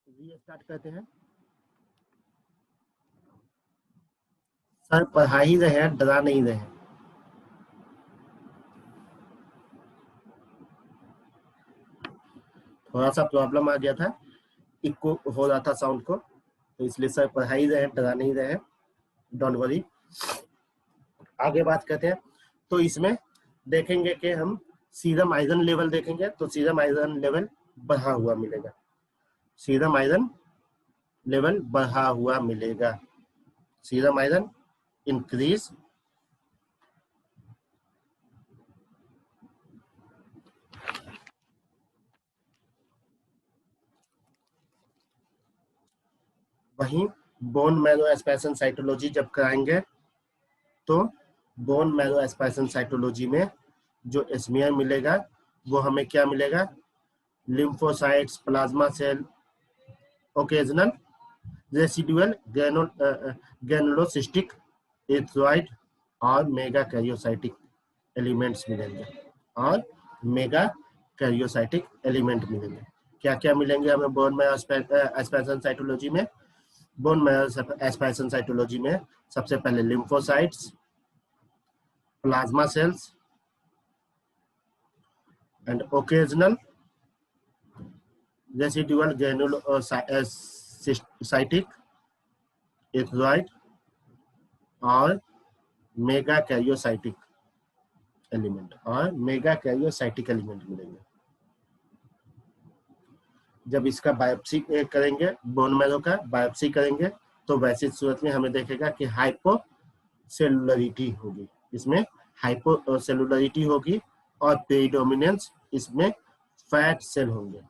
Restart करते हैं। Sir पढ़ा ही रहे हैं, डरा नहीं रहे हैं। थोड़ा सा प्रॉब्लम आ गया था, इको हो रहा था साउंड को, तो इसलिए सर पढ़ा ही रहे हैं, डरा नहीं रहे हैं। Don't worry. आगे बात करते हैं। तो इसमें देखेंगे कि हम सीरम आयरन लेवल देखेंगे, तो सीरम आयरन लेवल बढ़ा हुआ मिलेगा। सीरम आयरन लेवल बढ़ा हुआ मिलेगा। सीरम आयरन इंक्रीज वहीं बोन मैरो एस्पेशन साइटोलॉजी जब कराएंगे तो बोन मैरो एस्पेशन साइटोलॉजी में जो एस्मियर मिलेगा वो हमें क्या मिलेगा? Lymphocytes, plasma cell, occasional residual granulocytic erythroid और मेगा कैरियोसाइटिक एलिमेंट्स मिलेंगे और मेगा कैरियोसाइटिक एलिमेंट मिलेंगे। क्या क्या मिलेंगे हमें बोन मैरो एस्पेशन साइटोलॉजी में? बोन मैरो एस्पेशन साइटोलॉजी में सबसे पहले lymphocytes, plasma cells and occasional residual granulocytic erythroid और मेगा कैरियोसाइटिक एलिमेंट मिलेंगे। जब इसका बायोप्सी करेंगे, बोन मैरो का बायोप्सी करेंगे, तो वैसी सूरत में हमें देखेगा कि हाइपोसेलुलरिटी होगी, इसमें हाइपोसेलुलरिटी होगी और प्रीडोमिनेंस इसमें फैट सेल होंगे।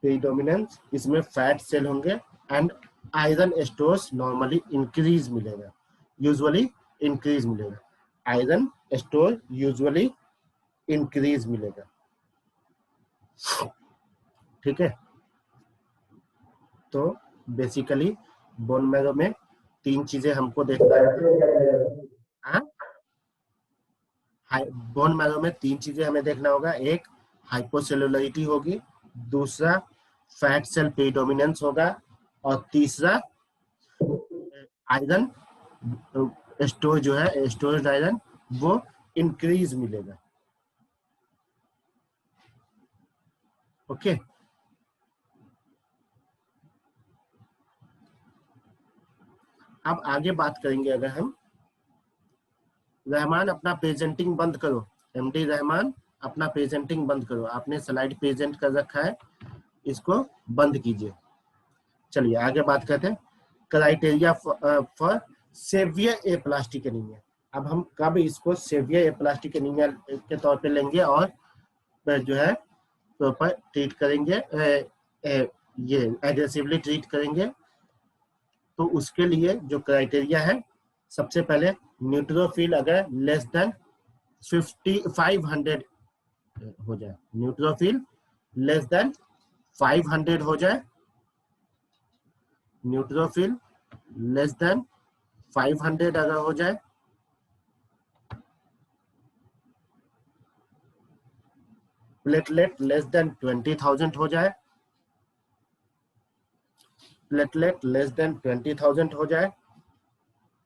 प्रीडोमिनेंस इसमें फैट सेल होंगे and iron stores normally increase मिलेगा, यूजुअली इंक्रीज मिलेगा। आयरन स्टोर यूजुअली इंक्रीज मिलेगा। ठीक है, तो बेसिकली बोन मैरो में तीन चीजें हमको देखना है। बोन मैरो में तीन चीजें हमें देखना होगा। एक हाइपोसेलुलरिटी होगी, दूसरा फैट सेल प्रीडोमिनेंस होगा और तीसरा आयरन स्टोर जो है, स्टोरेज आयरन वो इंक्रीज मिलेगा। ओके, अब आगे बात करेंगे। अगर हम रहमान अपना प्रेजेंटिंग बंद करो, एमडी रहमान अपना प्रेजेंटिंग बंद करो, आपने स्लाइड प्रेजेंट कर रखा है, इसको बंद कीजिए। चलिए आगे बात करते हैं। Criteria for severe aplastic anaemia. अब हम कब इसको सेवियर एप्लास्टिक एनीमिया के तौर पे लेंगे और जो है प्रॉपर ट्रीट करेंगे, ये एग्रेसिवली ट्रीट करेंगे। तो उसके लिए जो क्राइटेरिया है, सबसे पहले न्यूट्रोफिल अगर लेस देन 500 हो जाए, न्यूट्रोफिल लेस देन 500 हो जाए, न्यूट्रोफिल लेस देन 500 अगर हो जाए, प्लेटलेट लेस देन 20,000 हो जाए, प्लेटलेट लेस देन 20,000 हो जाए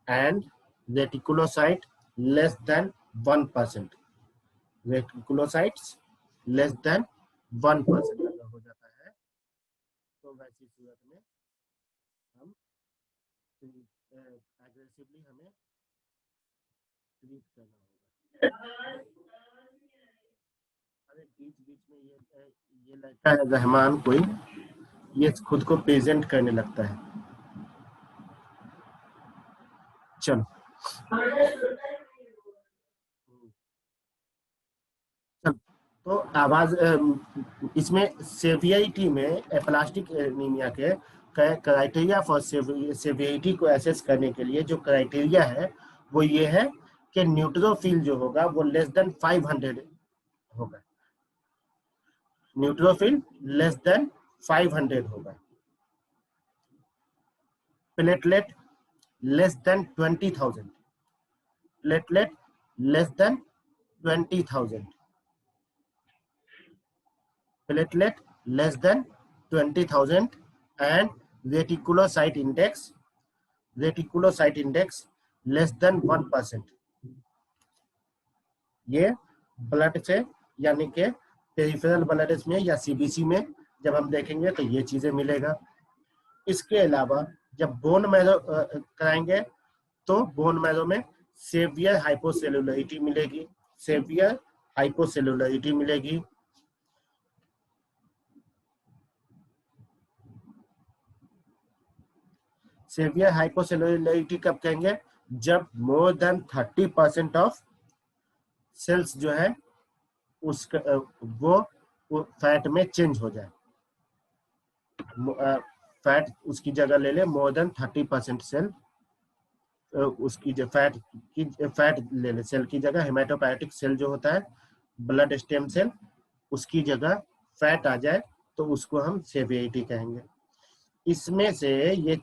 and reticulocyte less than 1%, reticulocytes less than 1% अगर हो जाता है तो वैसी सूरत में हम एग्रेसिवली हमें ट्रीट करना होगा। अरे बीच बीच में ये लगता है रहमान कोई ये खुद को प्रेजेंट करने लगता है। चलो तो आवाज इसमें सेवियरिटी में एप्लास्टिक एनीमिया के क्राइटेरिया फॉर सेवियरिटी को एसेस करने के लिए जो क्राइटेरिया है वो ये है कि न्यूट्रोफिल जो होगा वो लेस देन 500 होगा, न्यूट्रोफिल लेस देन 500 होगा, platelet less than 20,000, platelet less than 20,000, platelet less than 20,000 and reticulocyte index less than 1%। ये ब्लड से यानी के पेरिफेरल ब्लड में या सीबीसी में जब हम देखेंगे तो ये चीजें मिलेगा। इसके अलावा जब बोन मैरो कराएंगे तो बोन मैरो में सेवियर हाइपोसेलुलरिटी मिलेगी, सेवियर हाइपोसेलुलरिटी मिलेगी। सेवियर हाइपोसेलुलरिटी कब कहेंगे? जब मोर देन 30% ऑफ सेल्स जो है उसका वो फैट में चेंज हो जाए। फैट उसकी जगह ले ले, मोर देन 30% सेल उसकी जो फैट ले ले, सेल की जगह हेमाटोपायटिक सेल जो होता है ब्लड स्टेम सेल, उसकी जगह फैट आ जाए तो उसको हम सेवियरिटी कहेंगे। इसमें से ये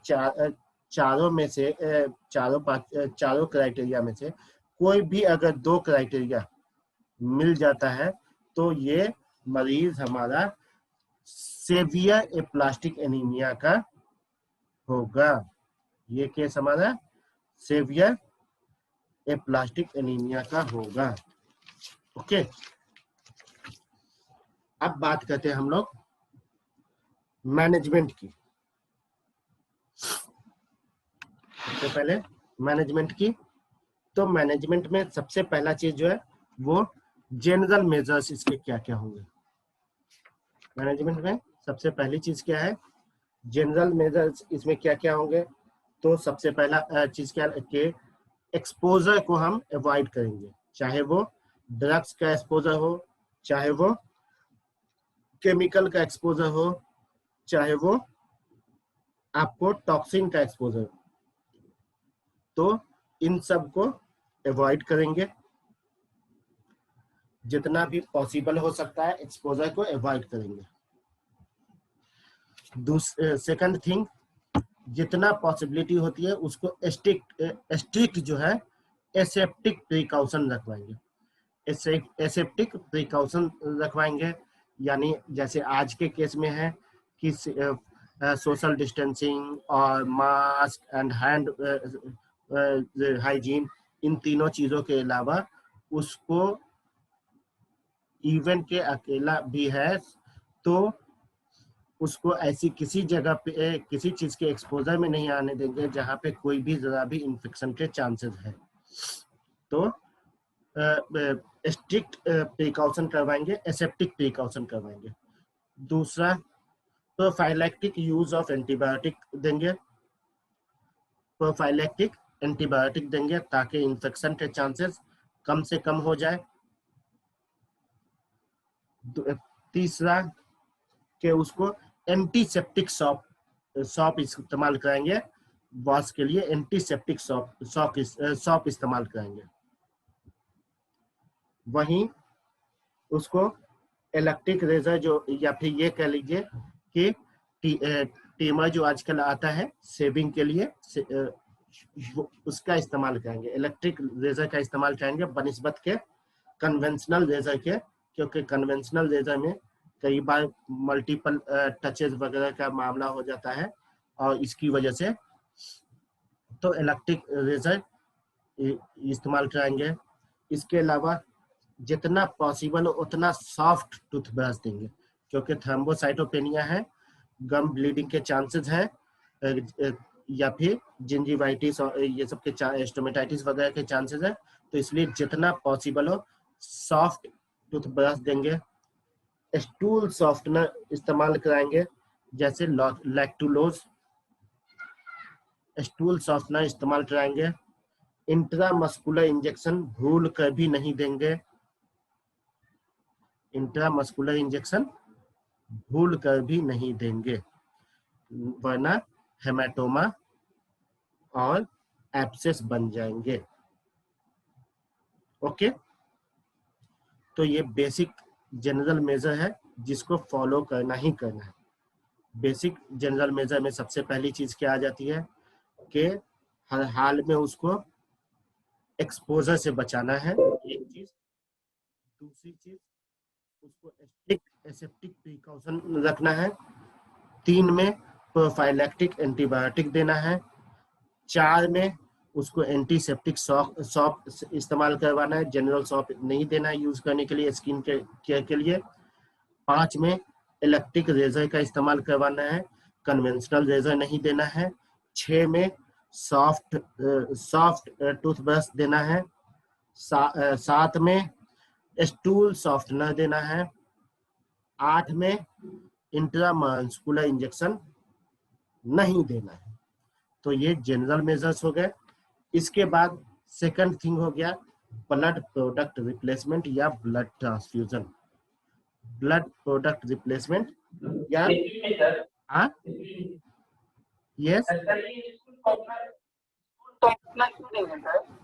चारों में से चारों क्राइटेरिया में से कोई भी अगर 2 क्राइटेरिया मिल जाता है तो ये मरीज हमारा सेवियर एप्लास्टिक एनीमिया का होगा। ये केस हमारा सेवियर एप्लास्टिक एनीमिया का होगा। ओके, अब बात करते हैं हम लोग मैनेजमेंट की। सबसे पहले मैनेजमेंट की, तो मैनेजमेंट में सबसे पहला चीज जो है वो जनरल मेजर्स इसके क्या क्या होंगे। मैनेजमेंट में सबसे पहली चीज क्या है? जनरल मेजर्स इसमें क्या क्या होंगे? तो सबसे पहला चीज क्या है कि एक्सपोजर को हम अवॉइड करेंगे, चाहे वो ड्रग्स का एक्सपोजर हो, चाहे वो केमिकल का एक्सपोजर हो, चाहे वो आपको टॉक्सिन का एक्सपोजर, तो इन सब को अवॉइड करेंगे। जितना भी पॉसिबल हो सकता है एक्सपोजर को अवॉइड करेंगे। सेकंड थिंग, जितना पॉसिबिलिटी होती है उसको स्ट्रिक्ट जो है एसेप्टिक प्रिकॉशन रखवाएंगे। एसेप्टिक प्रिकॉशन रखवाएंगे यानी जैसे आज के केस में है कि सोशल डिस्टेंसिंग और मास्क एंड हैंड हाइजीन, इन तीनों चीजों के अलावा उसको इवन के अकेला भी है तो उसको ऐसी किसी जगह पे किसी चीज के एक्सपोजर में नहीं आने देंगे जहां पे कोई भी जरा भी इन्फेक्शन के चांसेस है। तो स्ट्रिक्ट प्रिकॉशन करवाएंगे, एसेप्टिक प्रिकॉशन करवाएंगे। दूसरा, प्रोफाइलैक्टिक यूज ऑफ एंटीबायोटिक देंगे, प्रोफाइलैक्टिक एंटीबायोटिक देंगे ताकि इन्फेक्शन के चांसेस कम से कम हो जाए। तीसरा कि उसको एंटीसेप्टिक सॉप इस्तेमाल कराएंगे, वॉश के लिए एंटीसेप्टिक सॉप इस्तेमाल कराएंगे। वहीं उसको इलेक्ट्रिक रेजर जो, या फिर ये कह लीजिए कि टीमर जो आजकल आता है सेविंग के लिए उसका इस्तेमाल करेंगे, इलेक्ट्रिक रेजर का इस्तेमाल करेंगे बनिस्बत के कन्वेंशनल रेजर के, क्योंकि कन्वेंशनल रेजर में कई बार मल्टीपल टचेस वगैरह का मामला हो जाता है और इसकी वजह से तो इलेक्ट्रिक रेजर इस्तेमाल कराएंगे। इसके अलावा जितना पॉसिबल हो उतना सॉफ्ट टूथब्रश देंगे, क्योंकि थ्रोम्बोसाइटोपेनिया है, गम ब्लीडिंग के चांसेस हैं या फिर जिंजिवाइटिस और ये सब के स्टोमेटाइटिस वगैरह के चांसेस है, तो इसलिए जितना पॉसिबल हो सॉफ्ट टूथब्रश देंगे। स्टूल सॉफ्टनर इस्तेमाल कराएंगे, जैसे लैक्टुलोज स्टूल सॉफ्टनर इस्तेमाल कराएंगे। इंट्रामस्कुलर इंजेक्शन भूल कर भी नहीं देंगे, इंट्रामस्कुलर इंजेक्शन भूल कर भी नहीं देंगे, वरना हेमाटोमा और एब्सेस बन जाएंगे। ओके, तो ये बेसिक जनरल मेजर है जिसको फॉलो करना ही करना है। बेसिक जनरल मेजर में सबसे पहली चीज क्या आ जाती है कि हर हाल में उसको एक्सपोजर से बचाना है, एक चीज। दूसरी चीज, उसको स्ट्रिक्ट एसेप्टिक प्रिकॉशन रखना है। 3 में प्रोफाइलैक्टिक एंटीबायोटिक देना है। 4 में उसको एंटीसेप्टिक सॉप इस्तेमाल करवाना है, जनरल सॉप नहीं देना है यूज करने के लिए स्किन के केयर के लिए। 5 में इलेक्ट्रिक रेजर का इस्तेमाल करवाना है, कन्वेंशनल रेजर नहीं देना है। 6 में सॉफ्ट टूथब्रश देना है। 7 में स्टूल सॉफ्टनर देना है। 8 में इंट्रामस्कुलर इंजेक्शन नहीं देना है। तो ये जनरल मेजर्स हो गए। इसके बाद सेकंड थिंग हो गया ब्लड प्रोडक्ट रिप्लेसमेंट या blood transfusion. Blood product replacement या यस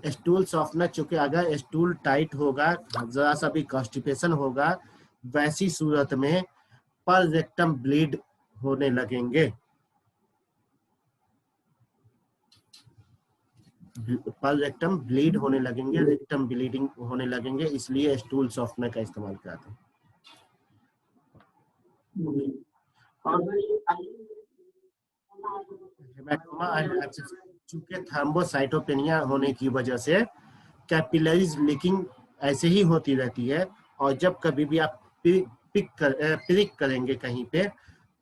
स्टूल सॉफ्टनर, चूंकि अगर स्टूल टाइट होगा, जरा सा भी कॉन्स्टिपेशन होगा, वैसी सूरत में पर रेक्टम ब्लीड होने लगेंगे, पर रेक्टम ब्लीड होने लगेंगे, रेक्टम ब्लीडिंग होने लगेंगे, इसलिए स्टूल सॉफ्टनर का इस्तेमाल करते हैं। हेमाटोमा चूंकि थ्रोम्बोसाइटोपेनिया होने की वजह से कैपिलरीज लीकिंग ऐसे ही होती रहती है, और जब कभी भी आप प्रिक करेंगे कहीं पे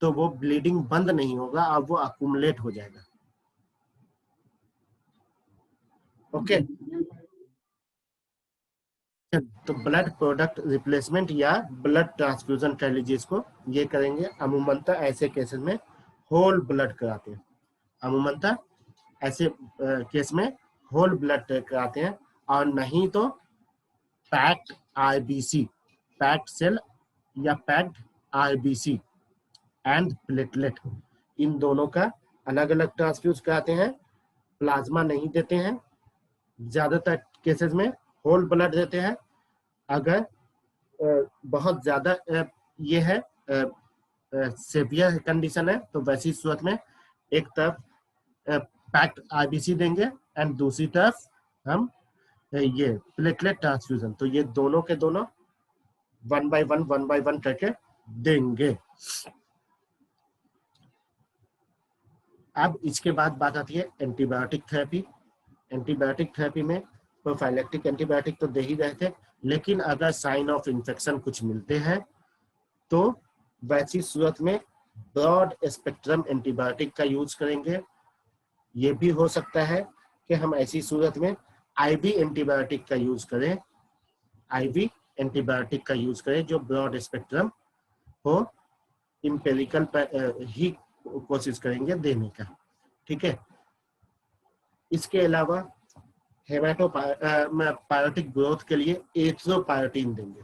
तो वो ब्लीडिंग बंद नहीं होगा और वो अकुमुलेट हो जाएगा। ओके तो ब्लड प्रोडक्ट रिप्लेसमेंट या ब्लड ट्रांसफ्यूजन कह लीजिए इसको, ये करेंगे। अमूमनतः ऐसे केसेस में होल ब्लड कराते हैं, अमूमनतः ऐसे केस में होल ब्लड कराते हैं, और नहीं तो पैक्ड आरबीसी, पैक्ड सेल या पैक्ड आरबीसी एंड प्लेटलेट, इन दोनों का अलग अलग ट्रांसफ्यूज कराते हैं। प्लाज्मा नहीं देते हैं, ज्यादातर केसेस में होल ब्लड देते हैं। अगर बहुत ज्यादा ये है सेवियर कंडीशन है तो वैसी सूरत में एक तरफ पैक्ड आरबीसी देंगे एंड दूसरी तरफ हम ये प्लेटलेट ट्रांसफ्यूजन, तो ये दोनों के दोनों 1 बाय 1 करके देंगे। अब इसके बाद बात आती है एंटीबायोटिक थेरेपी। एंटीबायोटिक थेरेपी में प्रोफाइलैक्टिक एंटीबायोटिक तो दे ही रहे थे, लेकिन अगर साइन ऑफ इन्फेक्शन कुछ मिलते हैं तो वैसी सूरत में ब्रॉड स्पेक्ट्रम एंटीबायोटिक का यूज करेंगे। ये भी हो सकता है कि हम ऐसी सूरत में आईवी एंटीबायोटिक का यूज करें, आईवी एंटीबायोटिक का यूज करें जो ब्रॉड स्पेक्ट्रम हो, इंपेरिकल पर ही कोशिश करेंगे देने का। ठीक है, इसके अलावा हेमाटोपायोटिक ग्रोथ के लिए एथ्रोपायोटीन देंगे।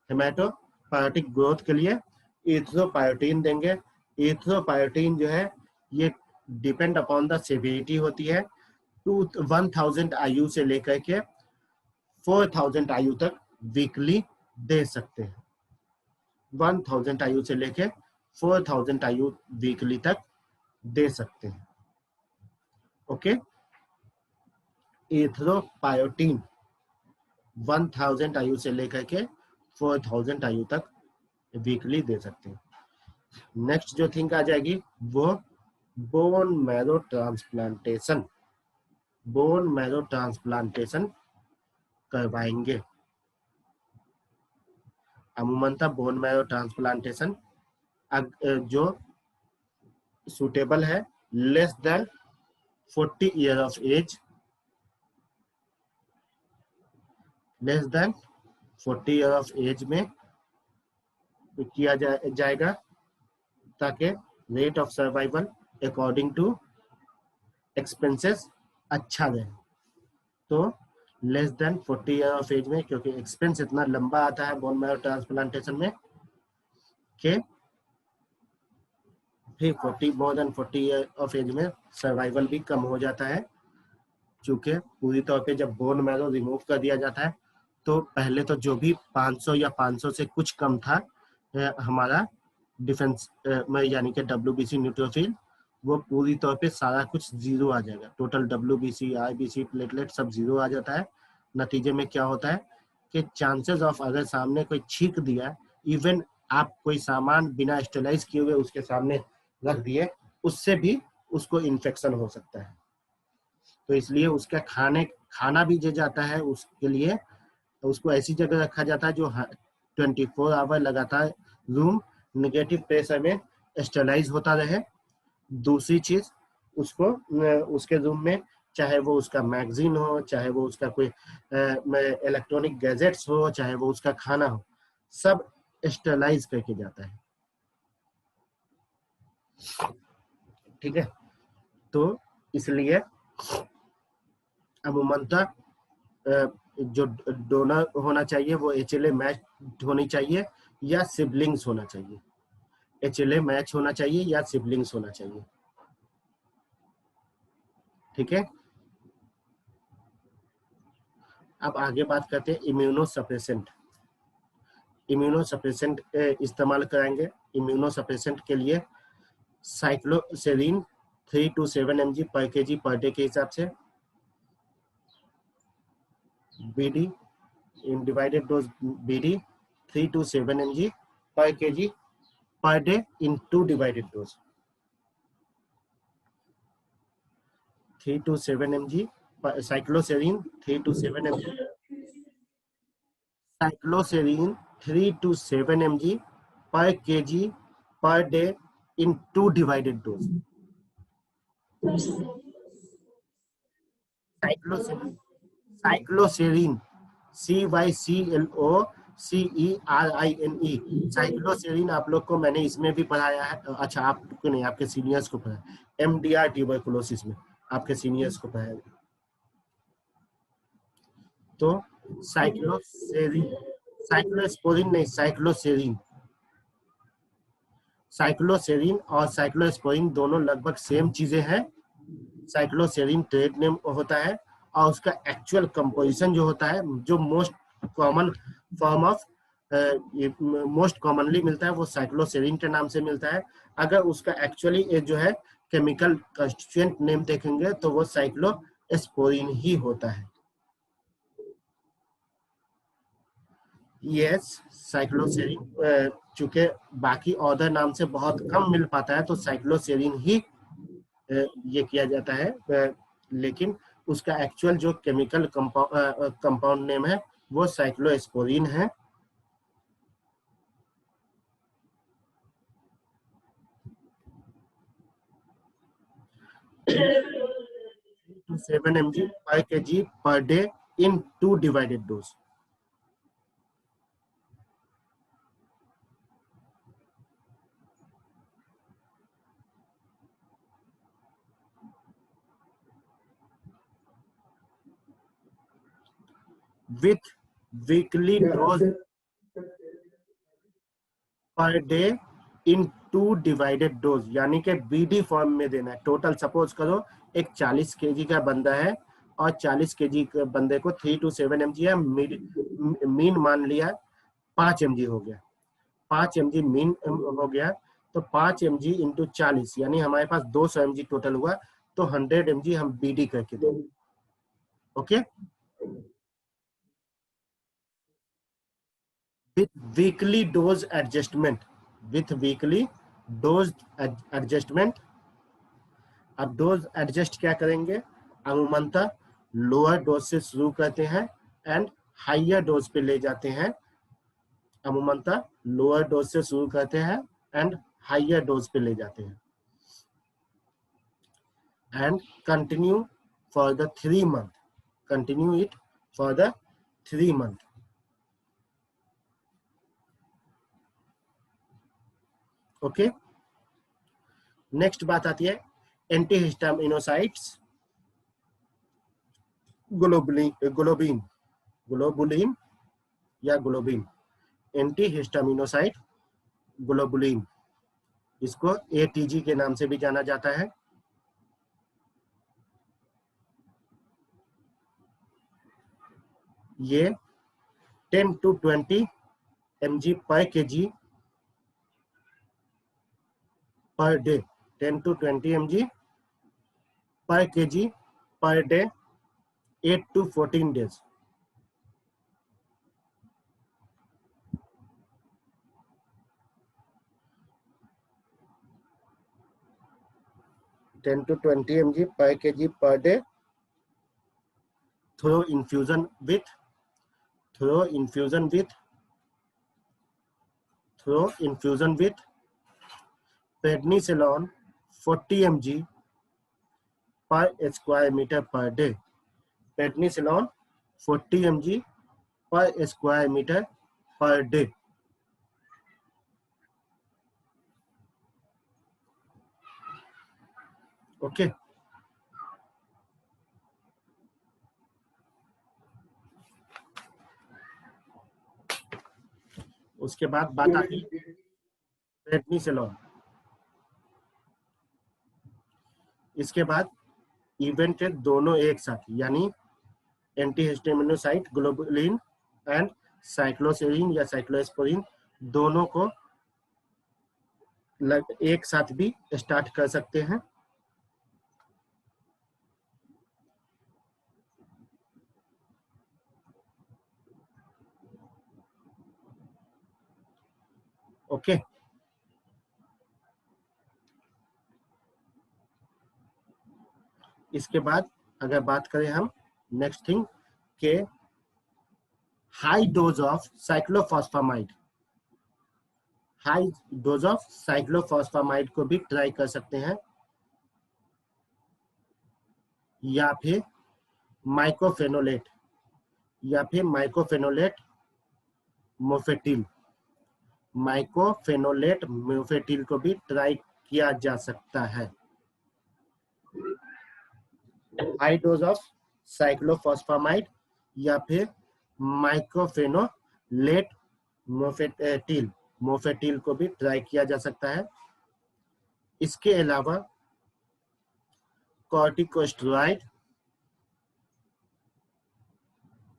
हेमाटोपायोटिक ग्रोथ के लिए एथ्रोपायोटीन देंगे। एथ्रोपायोटीन जो है ये डिपेंड अपॉन द सेवेरिटी होती है। 1000 आयु से लेकर के 4000 आयु तक वीकली दे सकते हैं। 1000 आयु से लेकर 4000 आयु वीकली तक दे सकते हैं। ओके, एथ्रोपायोटीन 1000 आयु से लेकर के 4000 आयु तक वीकली दे सकते हैं। नेक्स्ट जो थिंग आ जाएगी वो bone marrow transplantation, bone marrow transplantation करवाएंगे। अमूमनतः बोन मैरो ट्रांसप्लांटेशन जो सुटेबल है less than 40 year of age, less than 40 year of age में किया जाएगा ताकि rate of survival according to expenses अच्छा रहे। तो less than 40 year of age में, क्योंकि एक्सपेंस इतना लंबा आता है बोन मैरो ट्रांसप्लांटेशन में कि फिर more than 40 year of age में सर्वाइवल भी कम हो जाता है। चूंकि पूरी तौर पे जब बोन मैरो रिमूव कर दिया जाता है तो पहले तो जो भी 500 या 500 से कुछ कम था हमारा डिफेंस में यानी कि डब्ल्यूबीसी न्यूट्रोफिल, वो पूरी तौर पे सारा कुछ जीरो आ जाएगा। टोटल डब्ल्यूबीसी, आईबीसी, प्लेटलेट सब जीरो आ जाता है। नतीजे में क्या होता है कि चांसेस ऑफ अगर सामने कोई छींक दिया, इवन आप कोई सामान बिना स्टेलाइज किए हुए उसके सामने रख दिए, उससे भी उसको इन्फेक्शन हो सकता है। तो इसलिए उसका खाना भी जो जाता है उसके लिए उसको ऐसी जगह रखा जाता है जो 24 आवर लगातार रूम नेगेटिव प्रेशर में स्टेलाइज होता रहे। दूसरी चीज, उसको उसके रूम में चाहे वो उसका मैगजीन हो, चाहे वो उसका कोई इलेक्ट्रॉनिक गैजेट्स हो, चाहे वो उसका खाना हो, सब स्टेलाइज करके जाता है। ठीक है, तो इसलिए अमूमनतः जो डोनर होना चाहिए वो HLA मैच होनी चाहिए या सिबलिंग्स होना चाहिए। HLA मैच होना चाहिए या सिबलिंग्स होना चाहिए। ठीक है, अब आगे बात करते हैं इम्यूनोसप्रेसेंट। इम्यूनोसप्रेसेंट इस्तेमाल कराएंगे। इम्यूनोसप्रेसेंट के लिए साइक्लोसेरिन 3 to 7 mg पर kg पर डे के हिसाब से, BD in divided dose BD 3 to 7 mg पर kg per day in 2 divided dose, 3 to 7 mg cycloserine 3 to 7 mg, cycloserine 3 to 7 mg per kg per day in 2 divided dose. cycloserine cycloserine CYCLOCERINE cycloserine आप लोग को मैंने इसमें भी पढ़ाया है। अच्छा, आपको नहीं, आपके सीनियर्स को पढ़ाया, MDR ट्यूबरकुलोसिस में आपके सीनियर्स को पढ़ाया। तो साइक्लोसेरिन, साइक्लोस्पोरिन नहीं, साइक्लोसेरिन। साइक्लोसेरिन और साइक्लोस्पोरिन दोनों लगभग सेम चीजें हैं। साइक्लोसेरिन ट्रेड नेम होता है और उसका एक्चुअल कंपोजिशन जो होता है, जो most common form of most commonly मिलता है, वो साइक्लोसेरिन के नाम से मिलता है। अगर उसका एक्चुअली जो है केमिकल कंस्टिट्यूएंट नेम देखेंगे तो वो साइक्लोस्पोरिन ही होता है। यस, साइक्लोसेरिन चूंकि बाकी अदर नाम से बहुत कम मिल पाता है तो साइक्लोसेरिन ही ये किया जाता है, लेकिन उसका एक्चुअल जो केमिकल कंपाउंड नेम है वो साइक्लोस्पोरिन है। to 7 mg per kg per day in 2 divided dose. With weekly dose per day in 2 divided dose, यानी कि BD फॉर्म में देना है। टोटल सपोज करो एक 40 kg का बंदा है और 40 kg के बंदे को 3 to 7 mg है, मीन मान लिया 5 mg हो गया, 5 mg मीन हो गया, तो 5 mg इंटू 40 यानी हमारे पास 200 mg टोटल हुआ, तो 100 mg हम BD करके देंगे। Okay, with weekly dose adjustment, with weekly dose adjustment। अब डोज एडजस्ट क्या करेंगे, अमूमनतः लोअर डोज से शुरू करते हैं एंड हाइयर डोज पे ले जाते हैं। अमूमनतः लोअर डोज से शुरू करते हैं एंड हाइयर डोज पे ले जाते हैं and continue for the 3 month, continue it for the 3 month। Okay, next बात आती है एंटीहिस्टामिनोसाइड्स, ग्लोबुलिन ग्लोबुलिन या ग्लोबिन, एंटीहिस्टामिनोसाइड ग्लोबुलिन, इसको ATG के नाम से भी जाना जाता है। ये 10 to 20 mg per kg per day, 10 to 20 mg per kg per day, 8 to 14 days। 10 to 20 mg per kg per day through infusion with prednisolone 40 mg per square meter per day. Prednisolone 40 mg per square meter per day. Okay उसके बाद बात आती है prednisolone. इसके बाद invented दोनों एक साथ यानी एंटीहिस्टामिनोसाइड ग्लोबुलिन एंड साइक्लोसेरिन या साइक्लोस्पोरिन दोनों को एक साथ भी स्टार्ट कर सकते हैं। ओके इसके बाद अगर बात करें हम नेक्स्ट थिंग के high dose of cyclophosphamide, high dose of cyclophosphamide को भी ट्राई कर सकते हैं या फिर माइक्रोफेनोलेट मोफेटिल को भी ट्राई किया जा सकता है। हाई डोज ऑफ साइक्लोफॉस्फामाइड या फिर माइक्रोफेनोलेट मोफेटिल को भी ट्राई किया जा सकता है। इसके अलावा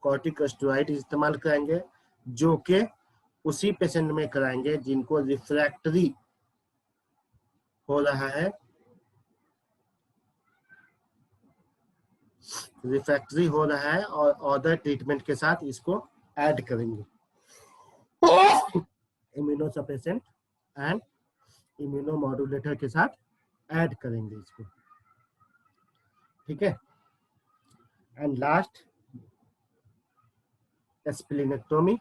कॉर्टिकोस्टेरॉइड इस्तेमाल कराएंगे जो कि उसी पेशेंट में कराएंगे जिनको रिफ्रैक्टरी हो रहा है, और अदर ट्रीटमेंट के साथ इसको ऐड करेंगे। इम्यूनोसप्रेसेंट एंड इम्यूनोमॉड्यूलेटर के साथ ऐड करेंगे इसको, ठीक है। And last splenectomy,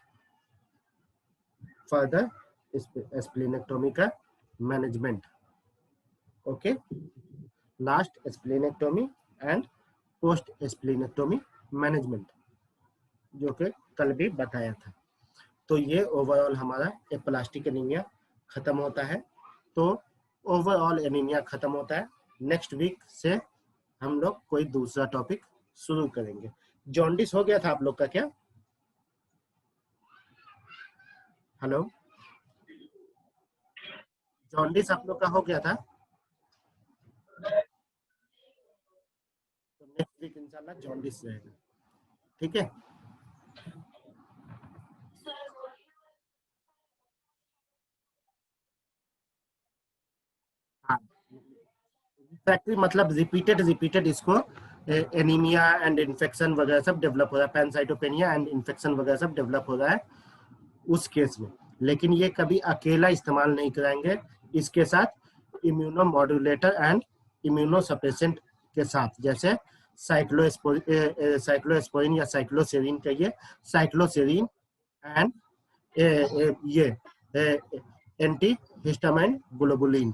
further splenectomy का management. Okay last splenectomy and post splenectomy management जो कि कल भी बताया था। तो ये ओवरऑल हमारा एप्लास्टिक एनीमिया खत्म होता है। तो ओवरऑल एनीमिया खत्म होता है। नेक्स्ट वीक से हम लोग कोई दूसरा टॉपिक शुरू करेंगे। जॉन्डिस हो गया था आप लोग का क्या? हेलो, जॉन्डिस आप लोग का हो गया था? तो नेक्स्ट वीक इंशाल्लाह जॉन्डिस रहेगा, ठीक है। हाँ, फैक्ट्री मतलब रिपीटेड इसको एनीमिया एंड इन्फेक्शन वगैरह सब डेवलप हो रहा है, पैनसाइटोपेनिया एंड इन्फेक्शन वगैरह सब डेवलप हो रहा है उस केस में। लेकिन ये कभी अकेला इस्तेमाल नहीं कराएंगे, इसके साथ इम्यूनोमॉड्यूलेटर एंड इम्यूनोसप्रेसेंट के साथ, जैसे साइक्लोस्पोरिन या साइक्लोसेरिन कहिए, साइक्लोसेरिन एंड ये एंटी हिस्टामाइन ग्लोबुलिन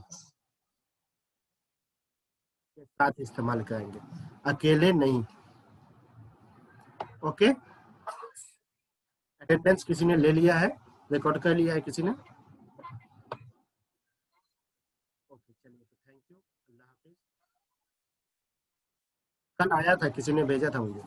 के साथ इस्तेमाल करेंगे, अकेले नहीं। ओके, अटेंडेंस किसी ने ले लिया है, रिकॉर्ड कर लिया है किसी ने? ओके चलिए, तो थैंक यू, अल्लाह हाफिज। कल आया था, किसी ने भेजा था मुझे।